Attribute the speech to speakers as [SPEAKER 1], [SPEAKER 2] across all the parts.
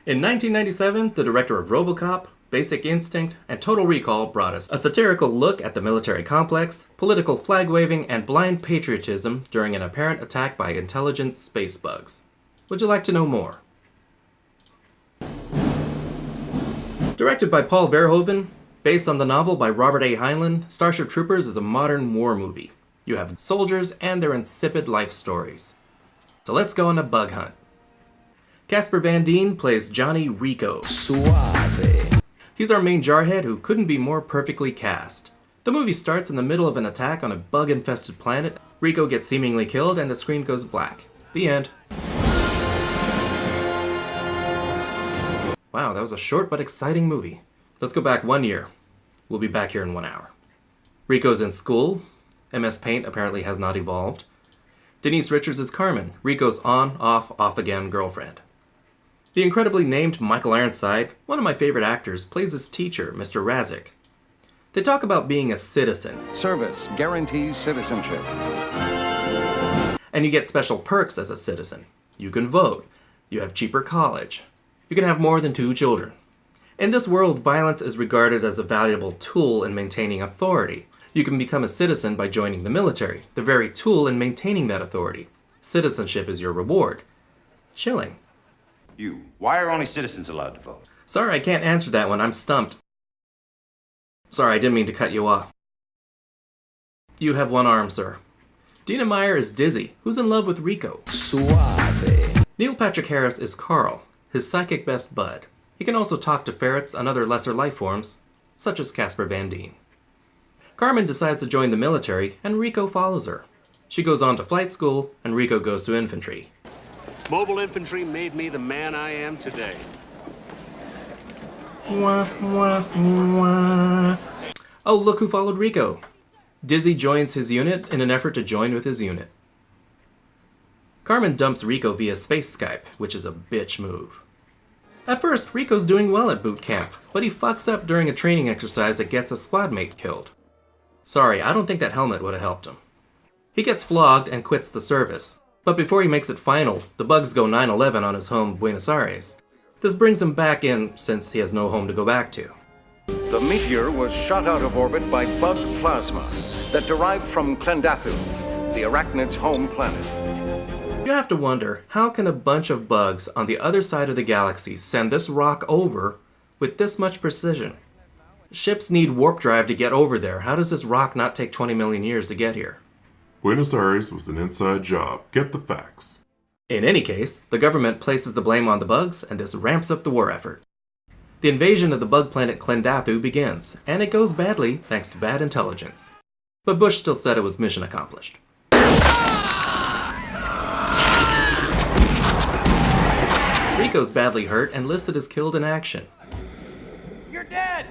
[SPEAKER 1] In 1997, the director of RoboCop, Basic Instinct, and Total Recall brought us a satirical look at the military complex, political flag-waving, and blind patriotism during an apparent attack by intelligent space bugs. Would you like to know more? Directed by Paul Verhoeven, based on the novel by Robert A. Heinlein, Starship Troopers is a modern war movie. You have soldiers and their insipid life stories. So let's go on a bug hunt. Casper Van Dien plays Johnny Rico.
[SPEAKER 2] Suave.
[SPEAKER 1] He's our main jarhead who couldn't be more perfectly cast. The movie starts in the middle of an attack on a bug-infested planet. Rico gets seemingly killed and the screen goes black. The end. Wow, that was a short but exciting movie. Let's go back 1 year. We'll be back here in 1 hour. Rico's in school. MS Paint apparently has not evolved. Denise Richards is Carmen, Rico's on, off again girlfriend. The incredibly named Michael Ironside, one of my favorite actors, plays his teacher, Mr. Razik. They talk about being a citizen.
[SPEAKER 2] Service guarantees citizenship.
[SPEAKER 1] And you get special perks as a citizen. You can vote. You have cheaper college. You can have more than 2 children. In this world, violence is regarded as a valuable tool in maintaining authority. You can become a citizen by joining the military, the very tool in maintaining that authority. Citizenship is your reward. Chilling.
[SPEAKER 3] Why are only citizens allowed to vote?
[SPEAKER 1] Sorry, I can't answer that one. I'm stumped. Sorry, I didn't mean to cut you off. You have 1 arm, sir. Dina Meyer is Dizzy, who's in love with Rico.
[SPEAKER 2] Suave.
[SPEAKER 1] Neil Patrick Harris is Carl, his psychic best bud. He can also talk to ferrets and other lesser life forms, such as Casper Van Dien. Carmen decides to join the military, and Rico follows her. She goes on to flight school, and Rico goes to infantry.
[SPEAKER 4] Mobile infantry made me the man I am today.
[SPEAKER 1] Wah, wah, wah. Oh, look who followed Rico. Dizzy joins his unit in an effort to join with his unit. Carmen dumps Rico via space Skype, which is a bitch move. At first, Rico's doing well at boot camp, but he fucks up during a training exercise that gets a squad mate killed. Sorry, I don't think that helmet would have helped him. He gets flogged and quits the service. But before he makes it final, the bugs go 9/11 on his home, Buenos Aires. This brings him back in since he has no home to go back to.
[SPEAKER 2] The meteor was shot out of orbit by bug plasma that derived from Klendathu, the arachnid's home planet.
[SPEAKER 1] You have to wonder, how can a bunch of bugs on the other side of the galaxy send this rock over with this much precision? Ships need warp drive to get over there. How does this rock not take 20 million years to get here?
[SPEAKER 5] Buenos Aires was an inside job. Get the facts.
[SPEAKER 1] In any case, the government places the blame on the bugs, and this ramps up the war effort. The invasion of the bug planet Klendathu begins, and it goes badly thanks to bad intelligence. But Bush still said it was mission accomplished. Rico's badly hurt and listed as killed in action.
[SPEAKER 6] You're dead!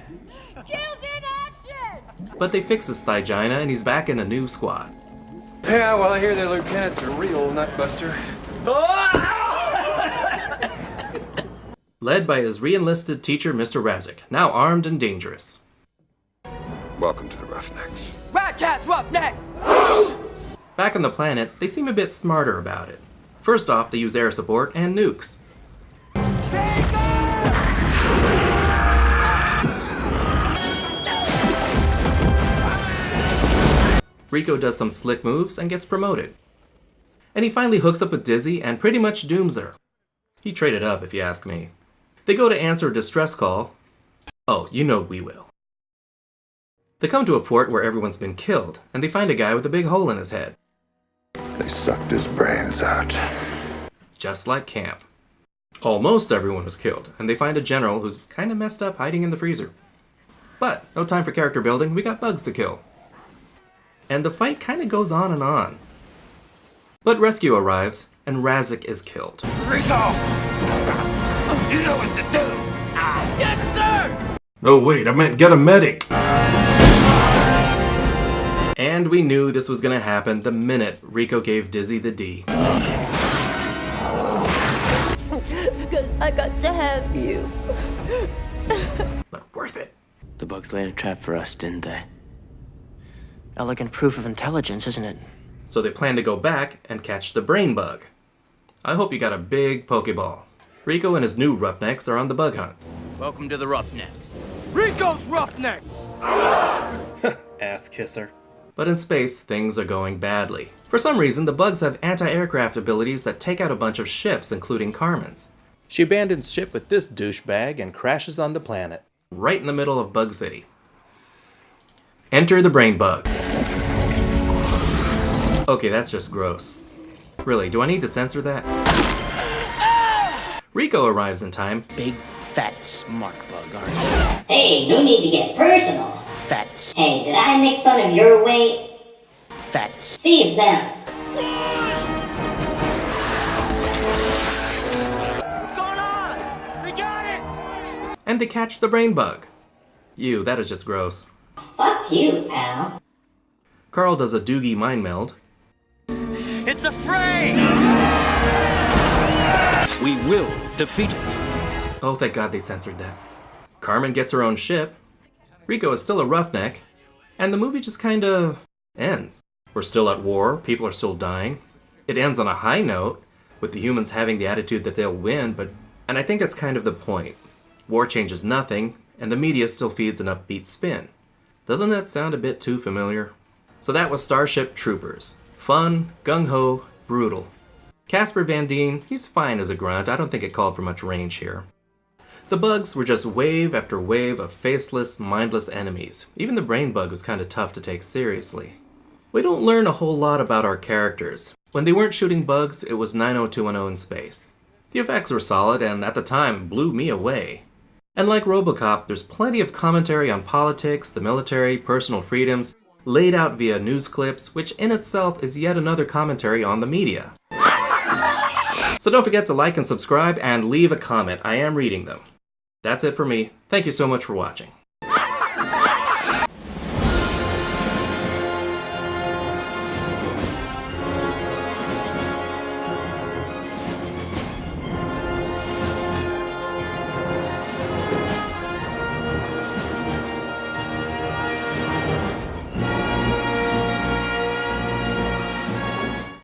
[SPEAKER 7] Killed in action!
[SPEAKER 1] But they fix his thigina and he's back in a new squad.
[SPEAKER 6] Yeah, well, I hear the lieutenant's a real nutbuster.
[SPEAKER 1] Led by his re-enlisted teacher, Mr. Razik, now armed and dangerous.
[SPEAKER 3] Welcome to the Roughnecks.
[SPEAKER 6] Ratcats, Roughnecks!
[SPEAKER 1] Back on the planet, they seem a bit smarter about it. First off, they use air support and nukes. Rico does some slick moves and gets promoted. And he finally hooks up with Dizzy and pretty much dooms her. He traded up, if you ask me. They go to answer a distress call. Oh, you know we will. They come to a fort where everyone's been killed, and they find a guy with a big hole in his head.
[SPEAKER 3] They sucked his brains out.
[SPEAKER 1] Just like camp. Almost everyone was killed, and they find a general who's kinda messed up hiding in the freezer. But no time for character building, we got bugs to kill. And the fight kinda goes on and on. But rescue arrives, and Razik is killed.
[SPEAKER 3] Rico! You know what to do!
[SPEAKER 6] Yes, sir!
[SPEAKER 1] Oh wait, I meant get a medic! And we knew this was gonna happen the minute Rico gave Dizzy the D.
[SPEAKER 7] Because I got to have you.
[SPEAKER 1] But worth it.
[SPEAKER 8] The bugs laid a trap for us, didn't they? Elegant proof of intelligence, isn't it?
[SPEAKER 1] So they plan to go back and catch the brain bug. I hope you got a big Pokeball. Rico and his new Roughnecks are on the bug hunt.
[SPEAKER 8] Welcome to the Roughnecks.
[SPEAKER 6] Rico's Roughnecks!
[SPEAKER 1] Ass kisser. But in space, things are going badly. For some reason, the bugs have anti-aircraft abilities that take out a bunch of ships, including Carmen's. She abandons ship with this douchebag and crashes on the planet, right in the middle of Bug City. Enter the brain bug. Okay, that's just gross. Really, do I need to censor that? Rico arrives in time.
[SPEAKER 8] Big, fat, smart bug, aren't you?
[SPEAKER 9] Hey, no need to get personal.
[SPEAKER 8] Fat,
[SPEAKER 9] Hey, did I make fun of your weight?
[SPEAKER 8] fat.
[SPEAKER 9] Seize them.
[SPEAKER 1] And they catch the brain bug. Ew, that is just gross.
[SPEAKER 9] Fuck you, pal.
[SPEAKER 1] Carl does a Doogie mind meld.
[SPEAKER 8] It's a fray!
[SPEAKER 4] We will defeat it.
[SPEAKER 1] Oh, thank God they censored that. Carmen gets her own ship. Rico is still a roughneck. And the movie just kinda ends. We're still at war, people are still dying. It ends on a high note, with the humans having the attitude that they'll win, and I think that's kind of the point. War changes nothing, and the media still feeds an upbeat spin. Doesn't that sound a bit too familiar? So that was Starship Troopers. Fun, gung-ho, brutal. Casper Van Dien, he's fine as a grunt. I don't think it called for much range here. The bugs were just wave after wave of faceless, mindless enemies. Even the brain bug was kind of tough to take seriously. We don't learn a whole lot about our characters. When they weren't shooting bugs, it was 90210 in space. The effects were solid and at the time blew me away. And like RoboCop, there's plenty of commentary on politics, the military, personal freedoms, laid out via news clips, which in itself is yet another commentary on the media. So don't forget to like and subscribe and leave a comment. I am reading them. That's it for me. Thank you so much for watching.